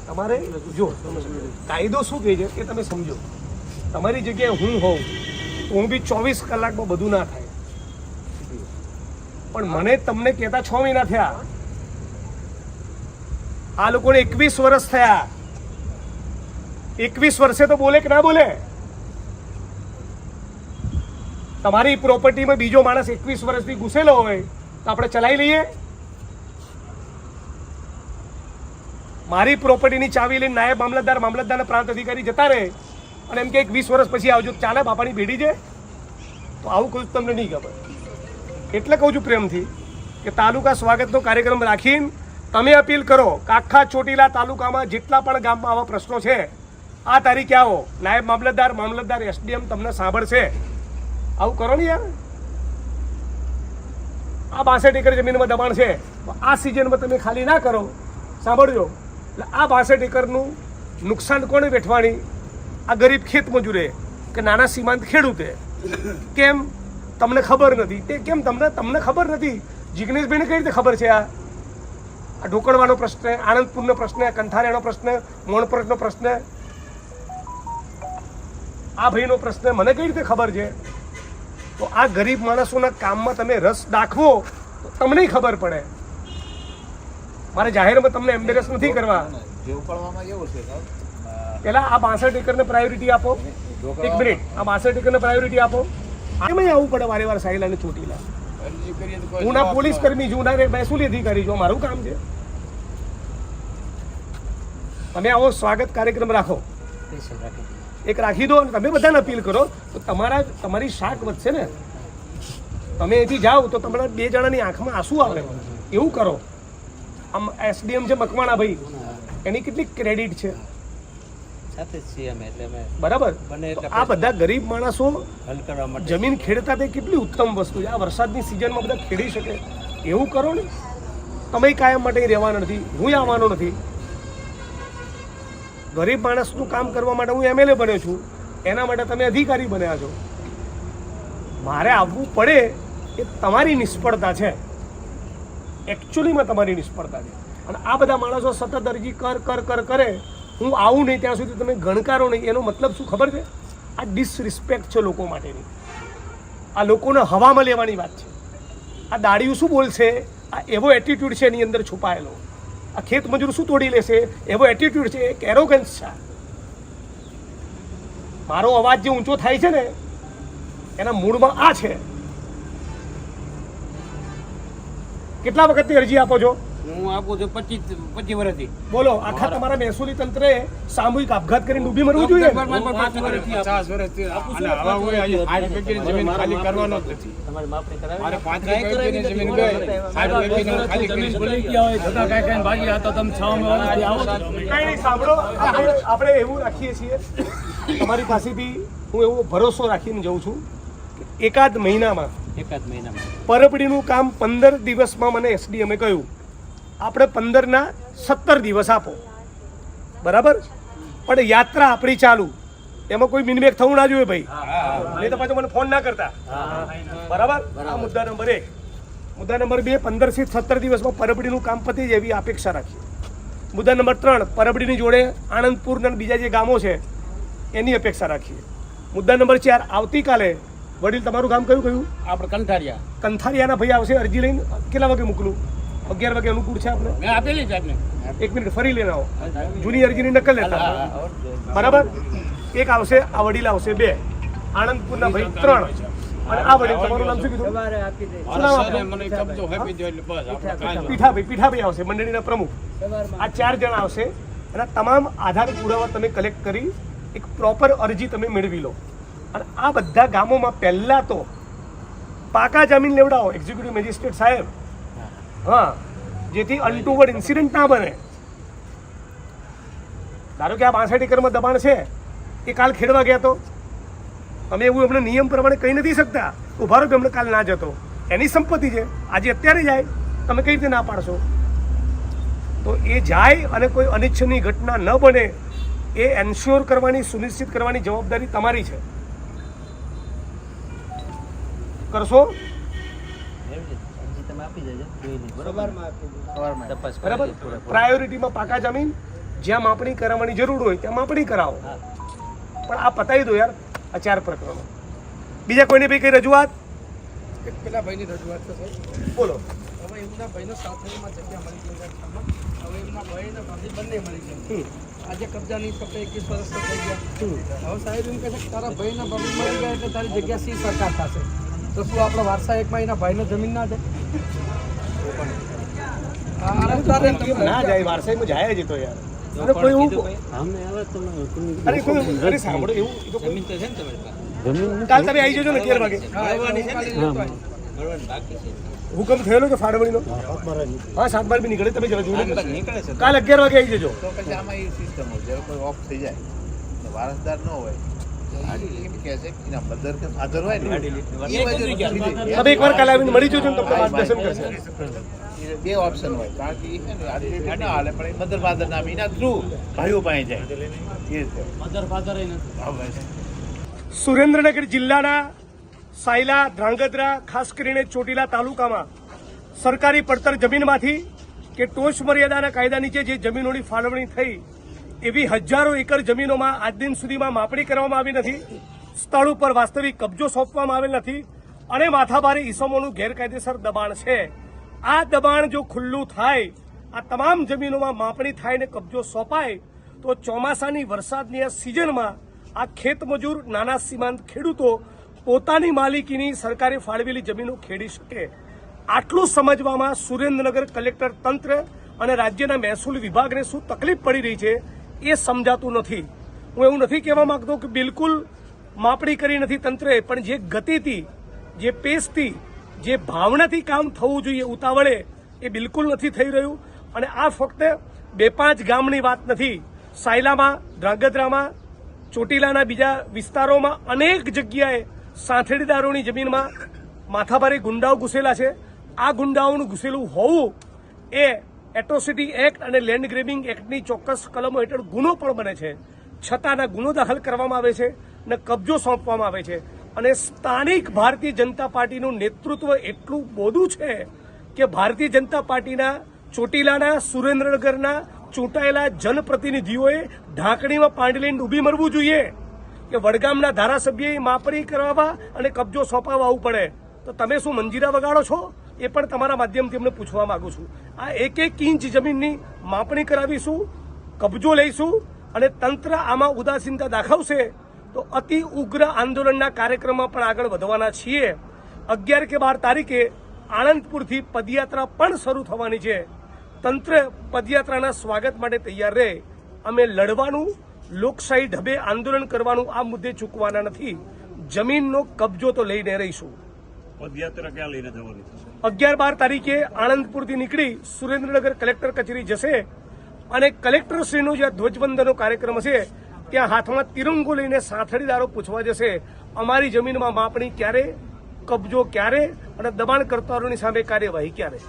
તમારે જો કાયદો શું કહે છે એ તમે સમજો. તમારી જગ્યાએ હું હોઉં તો હું બી 24 કલાકમાં બધું ના થાય, પણ મને તમને કહેતા 6 મહિના થયા. આ લોકોને 21 વર્ષ થયા. 21 વર્ષે તો બોલે કે ના બોલે? તમારી પ્રોપર્ટીમાં બીજો માણસ 21 વર્ષથી ઘૂસેલો હોય તો આપણે ચલાવી લઈએ? મારી પ્રોપર્ટીની ચાવી લઈને નાયબ મામલતદાર પ્રાંત અધિકારી જતા રહે અને એમ કે 20 વર્ષ પછી આવજો, ચાલે બાપાની બેડી છે? તો આવું કોઈ તમને નહીં ખબર. એટલે કહું છું પ્રેમથી કે તાલુકા સ્વાગતનો કાર્યક્રમ રાખીને તમે અપીલ કરો કે આખા ચોટીલા તાલુકામાં જેટલા પણ ગામમાં આવા પ્રશ્નો છે આ તારીખે આવો. નાયબ મામલતદાર એસડીએમ તમને સાંભળશે. આવું કરો ને યાર. આ 62 એકર જમીનમાં દબાણ છે, આ સિઝનમાં તમે ખાલી ના કરો, સાંભળજો, એટલે આ 62 એકરનું નુકસાન કોને વેઠવાની? આ ગરીબ ખેત મજૂરે કે નાના સીમાંત ખેડૂતે. કેમ? તમને ખબર નથી. તે કેમ તમને ખબર નથી? જિગ્નેશભાઈને કઈ રીતે ખબર છે? આ ઢોકણવાનો પ્રશ્ન, આનંદપુરનો પ્રશ્ન, કંથારિયાનો પ્રશ્ન, મોણપરનો પ્રશ્ન, આ ભાઈનો પ્રશ્ન મને કઈ રીતે ખબર છે? તો આ ગરીબ માણસોના કામમાં તમે રસ દાખવો તો તમને ખબર પડે. મારે જાહેરમાં તમને એમ્બેરેસ નથી કરવા. પેલા આ 62 એકરને પ્રાયોરિટી આપો. એક મિનિટ, આ 62 એકરને પ્રાયોરિટી આપો. આમાં આવવું પડે વારે વાર સાહિલ અને ચોટીલા. હું ના પોલીસ કર્મી છું, ના મહેસૂલી અધિકારી છું, મારું કામ છે. તમે આવો સ્વાગત કાર્યક્રમ રાખો, એક રાખી દો અને તમે બધાને અપીલ કરો તો તમારી શાક વધશે ને. તમે અહીંથી જાઓ તો તમારા 2 જણાની આંખમાં આંસુ આવે એવું કરો. આમ એસડીએમ છે મકવાણા ભાઈ, એની કેટલી ક્રેડિટ છે? બરાબર. આ બધા ગરીબ માણસો જમીન ખેડતા તે કેટલી ઉત્તમ વસ્તુ છે. આ વરસાદની સિઝનમાં બધા ખેડી શકે એવું કરો ને. તમે કાયમ માટે રહેવાના નથી, હું આવવાનો નથી. ગરીબ માણસનું કામ કરવા માટે હું એમએલએ બન્યો છું, એના માટે તમે અધિકારી બન્યા છો. મારે આવવું પડે એ તમારી નિષ્ફળતા છે, એકચ્યુઅલીમાં તમારી નિષ્ફળતા છે. અને આ બધા માણસો સતત અરજી કરે, હું આવું નહીં ત્યાં સુધી તમે ગણકારો નહીં. એનો મતલબ શું ખબર છે? આ ડિસરિસ્પેક્ટ છે લોકો માટેની. આ લોકોને હવામાં લેવાની વાત છે. આ દાડીઓ શું બોલશે? આ એવો એટીટ્યુડ છે એની અંદર છુપાયેલો. આ ખેત મજૂર શું તોડી લેશે? એવો એટીટ્યુડ છે, એક એરોગન્સ છે. મારો અવાજ જે ઊંચો થાય છે ને એના મૂળમાં આ છે. કેટલા વખતની અરજી આપો છો? હું આપું છું 25 વર્ષથી. બોલો, આખા તમારા મહેસૂલી તંત્રે સામૂહિક આપઘાત કરીને ડૂબી મરવું જોઈએ? 50 વર્ષથી અને હવે હું આજે 60 વીઘાની જમીન ખાલી કરવાનો જ નથી. તમારી માપણી કરાવી મારે 5 વીઘાની જમીન ગઈ, 60 વીઘાની ખાલી કરી ભૂલી ગયા હોય ધક્કા કાકાને ભાગી આ તો તમે 6 વર્ષથી આવો છો. કઈ નહીં, સાંભળો, આપણે એવું રાખીએ છીએ, તમારી પાસેથી હું એવો ભરોસો રાખીને જઉં છું કે એકાદ મહિનામાં પરબડીનું કામ 15 દિવસમાં મને એસડીએમે કહ્યું આપણે 15ના 17 દિવસ આપો, બરાબર? પણ યાત્રા આપણી ચાલુ, એમાં કોઈ મિનમેક થવું ના જોઈએ ભાઈ. નહીં તો પાછો મને ફોન ના કરતા, બરાબર? આ મુદ્દા નંબર 1. મુદ્દા નંબર 2, 15 થી 17 દિવસમાં પરબડીનું કામ પતી જાય એવી અપેક્ષા રાખીએ. મુદ્દા નંબર 3, પરબડીની જોડે આનંદપુર અને બીજા જે ગામો છે એની અપેક્ષા રાખીએ. મુદ્દા નંબર 4, આવતીકાલે વડીલ તમારું ગામ કયું? આપણે કંથારિયાના ભાઈ આવશે અરજી લઈને. કેટલા વાગે મોકલું? 11 વાગે અનુકૂળ છે આપણે? મેં આપેલી છે આપને. 1 મિનિટ ફરી લઈને આવો, જૂની અરજીની નકલ લેતા, બરાબર? એક આવશે, આ વડીલ આવશે 2, આનંદપુરના ભાઈ 3 અને આ વડીલ. તમારું નામ શું કીધું? મને કબજો આપી દો એટલે બસ આપણે પીઠાભાઈ આવશે, મંડળીના પ્રમુખ. આ 4 જણા આવશે અને તમામ આધાર પુરાવા તમે કલેક્ટ કરી એક પ્રોપર અરજી તમે મેળવી લો. અને આ બધા ગામોમાં પહેલા તો પાકા જમીન લેવડાવો એક્ઝિક્યુટિવ મેજિસ્ટ્રેટ સાહેબ. હા, જેથી અનટુવર્ડ ઇન્સિડન્ટ ના બને. ધારો કે આ 62 એકરમાં દબાણ છે, એ કાલ ખેડવા ગયા તો તમે એવું એમને નિયમ પ્રમાણે કહી નથી શકતા. ઉભા રહો, એમને કાલ ના જતો, એની સંપત્તિ છે, આજે અત્યારે જાય, તમે કઈ રીતે ના પાડશો? તો એ જાય અને કોઈ અનિચ્છનીય ઘટના ન બને એ એન્શ્યોર કરવાની, સુનિશ્ચિત કરવાની જવાબદારી તમારી છે. કરશો? બરાબર. પ્રાયોરિટીમાં પાકા જમીન જ્યાં માપણી કરાવવાની જરૂર હોય ત્યાં માપણી કરાવો, પણ આ પતાવી દો યાર આ 4 પ્રકરણો. બીજા કોઈને ભાઈ કઈ રજૂઆત? પેલા ભાઈની રજૂઆત છે સાહેબ. બોલો. હવે એમના ભાઈનો સાથળીમાં જગ્યા મળી ગઈ ગામમાં. હવે એમના ભાઈને ભાભી બંને મળી ગયા. આજે કબજા નહીં પકડે 21 વર્ષ તો થઈ ગયા. હવે સાહેબ એમ કહે છે કે તારા ભાઈના ભાભી મળી ગયા એટલે તારી જગ્યા સી સરકાર થશે. તો શું આપણા વારસા એકમાં એના ભાઈને જમીન ના દે? ના જાય, વારસાઈમાં જાય જ એ તો યાર. અરે કોઈ એવું અરે કોઈ અરે સાંભળો એવું એ તો કોઈ- કાલ તમે આવી જજો ને 11 વાગે. હુકમ થયેલો કે ફાળવણીનો? હા 7 બાર બી નીકળે, તમે જવા જોડે કાલ 11 વાગે આવી જજો. તો પછી આમાં એ સિસ્ટમ હોય જ્યારે કોઈ ઓફ થઈ જાય તો વારસદાર ન હોય તો એમ કહે છે કે એના મધર કે ફાધર હોય ને એ વજન તમે એકવાર કાલ આવીને મળી જજો ને તમને માર્ગદર્શન કરશે. એ બે ઓપ્શન હોય કારણ કે એ છે ને આડી ના હાલે પણ મધર ફાધર નામ એના થ્રુ ભાઈઓ પાસે જાય એ છે મધર ફાધર નથી. સુરેન્દ્રનગર જિલ્લાના સાયલા, ધ્રાંગધ્રા, ખાસ કરીને ચોટીલા તાલુકામાં સરકારી પડતર જમીનમાંથી કે ટોચ મર્યાદાના કાયદા નીચે જે જમીનોની ફાળવણી થઈ એવી હજારો એકર જમીનોમાં આજ દિન સુધીમાં માપણી કરવામાં આવી નથી, સ્થળ ઉપર વાસ્તવિક કબજો સોંપવામાં આવેલ નથી અને માથાભારે ઈસમોનું ગેરકાયદેસર દબાણ છે. આ દબાણ જો ખુલ્લું થાય, આ તમામ જમીનોમાં માપણી થાય ને કબજો સોંપાય તો ચોમાસાની વરસાદની આ સિઝનમાં આ ખેતમજૂર, નાના સીમાંત ખેડૂતો પોતાની માલિકીની સરકારે ફાળવેલી જમીનો ખેડી શકે. આટલું સમજવામાં સુરેન્દ્રનગર કલેક્ટર તંત્ર અને રાજ્યના મહેસૂલ વિભાગને શું તકલીફ પડી રહી છે એ સમજાતું નથી. હું એવું નથી કહેવા માંગતો કે બિલકુલ માપણી કરી નથી તંત્રએ, પણ જે ગતિથી, જે પેસથી, જે ભાવનાથી કામ થવું જોઈએ ઉતાવળે એ બિલકુલ નથી થઈ રહ્યું. અને આ ફક્ત 2-5 ગામની વાત નથી. સાયલામાં, ધ્રાંગધ્રામાં, ચોટીલાના બીજા વિસ્તારોમાં અનેક જગ્યાએ સાંથેડીદારોની જમીનમાં માથાભારે ગુંડાઓ ઘૂસેલા છે. આ ગુંડાઓનું ઘૂસેલું હોવું એ એટ્રોસિટી એક્ટ અને લેન્ડ ગ્રેબિંગ એક્ટની ચોક્કસ કલમો હેઠળ ગુનો પણ બને છે. છતાંના ગુનો દાખલ કરવામાં આવે છે અને કબજો સોંપવામાં આવે છે. અને સ્થાનિક ભારતીય જનતા પાર્ટીનું નેતૃત્વ એટલું બોધું છે કે ભારતીય જનતા પાર્ટીના ચોટીલાના, સુરેન્દ્રનગરના ચૂંટાયેલા જનપ્રતિનિધિઓએ ઢાંકણીમાં પાંડી લઈને ડૂબી મરવું જોઈએ કે વડગામના ધારાસભ્યએ માપણી કરાવવા અને કબજો સોંપાવવા આવવું પડે. તો તમે શું મંજીરા વગાડો છો? એ પણ તમારા માધ્યમથી અમને પૂછવા માંગુ છું. આ 1 ઇંચ જમીનની માપણી કરાવીશું, કબજો લઈશું અને તંત્ર આમાં ઉદાસીનતા દાખવશે તો અતિ ઉગ્ર આંદોલનના કાર્યક્રમમાં પણ આગળ વધવાના છીએ. 11 કે 12 તારીખે આણંદપુરથી પદયાત્રા પણ શરૂ થવાની છે. તંત્ર પદયાત્રાના સ્વાગત માટે તૈયાર રહે. અમે લડવાનું, લોકશાહી ઢબે આંદોલન કરવાનું આ મુદ્દે ચૂકવાના નથી. જમીનનો કબજો તો લઈને રહીશું. પદયાત્રા ક્યાં લઈને જવાની થશે? 11-12 તારીખે આણંદપુરથી નીકળી સુરેન્દ્રનગર કલેક્ટર કચેરી જશે અને કલેક્ટરશ્રીનો જે ધ્વજવંદનનો કાર્યક્રમ હશે ત્યાં હાથમાં તિરંગો લઈને સાંથડીદારો પૂછવા જશે અમારી જમીનમાં માપણી ક્યારે, કબજો ક્યારે અને દબાણકર્તાઓની સામે કાર્યવાહી ક્યારે.